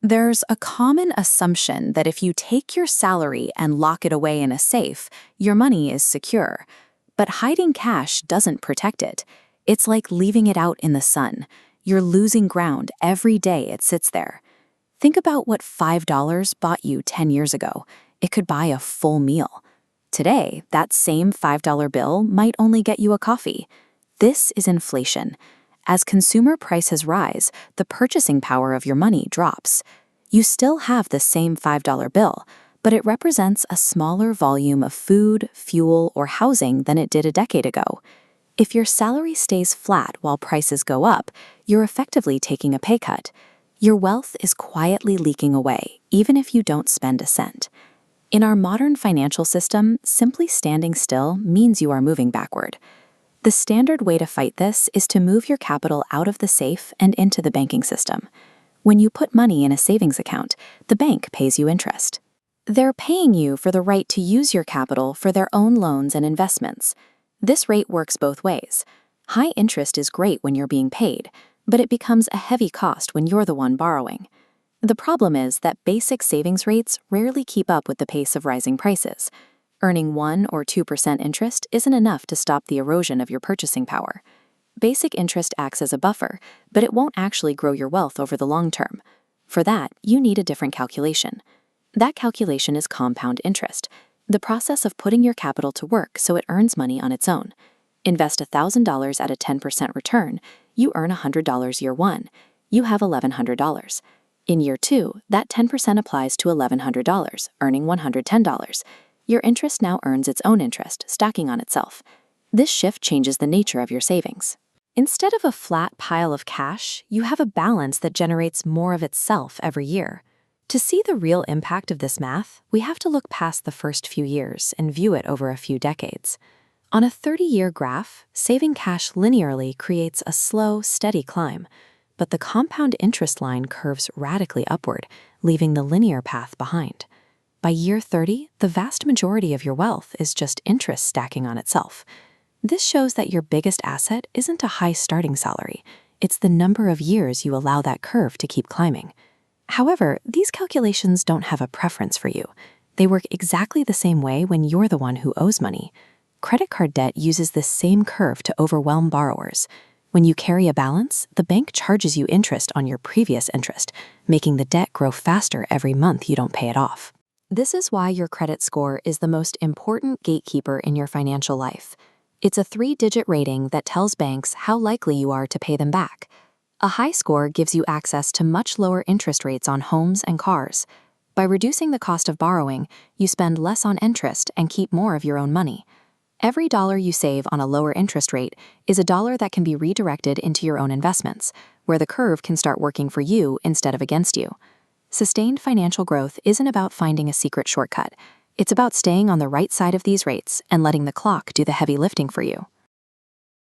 There's a common assumption that if you take your salary and lock it away in a safe, your money is secure. But hiding cash doesn't protect it. It's like leaving it out in the sun. You're losing ground every day it sits there. Think about what $5 bought you 10 years ago. It could buy a full meal. Today, that same $5 bill might only get you a coffee. This is inflation. As consumer prices rise, the purchasing power of your money drops. You still have the same $5 bill, but it represents a smaller volume of food, fuel, or housing than it did a decade ago. If your salary stays flat while prices go up, you're effectively taking a pay cut. Your wealth is quietly leaking away, even if you don't spend a cent. In our modern financial system, simply standing still means you are moving backward. The standard way to fight this is to move your capital out of the safe and into the banking system. When you put money in a savings account, the bank pays you interest. They're paying you for the right to use your capital for their own loans and investments. This rate works both ways. High interest is great when you're being paid, but it becomes a heavy cost when you're the one borrowing. The problem is that basic savings rates rarely keep up with the pace of rising prices. Earning 1 or 2% interest isn't enough to stop the erosion of your purchasing power. Basic interest acts as a buffer, but it won't actually grow your wealth over the long term. For that, you need a different calculation. That calculation is compound interest, the process of putting your capital to work so it earns money on its own. Invest $1,000 at a 10% return, you earn $100 year 1. You have $1,100. In year 2, that 10% applies to $1,100, earning $110. Your interest now earns its own interest, stacking on itself. This shift changes the nature of your savings. Instead of a flat pile of cash, you have a balance that generates more of itself every year. To see the real impact of this math, we have to look past the first few years and view it over a few decades. On a 30-year graph, saving cash linearly creates a slow, steady climb, but the compound interest line curves radically upward, leaving the linear path behind. By year 30, the vast majority of your wealth is just interest stacking on itself. This shows that your biggest asset isn't a high starting salary. It's the number of years you allow that curve to keep climbing. However, these calculations don't have a preference for you. They work exactly the same way when you're the one who owes money. Credit card debt uses this same curve to overwhelm borrowers. When you carry a balance, the bank charges you interest on your previous interest, making the debt grow faster every month you don't pay it off. This is why your credit score is the most important gatekeeper in your financial life. It's a 3-digit rating that tells banks how likely you are to pay them back. A high score gives you access to much lower interest rates on homes and cars. By reducing the cost of borrowing, you spend less on interest and keep more of your own money. Every dollar you save on a lower interest rate is a dollar that can be redirected into your own investments, where the curve can start working for you instead of against you. Sustained financial growth isn't about finding a secret shortcut. It's about staying on the right side of these rates and letting the clock do the heavy lifting for you.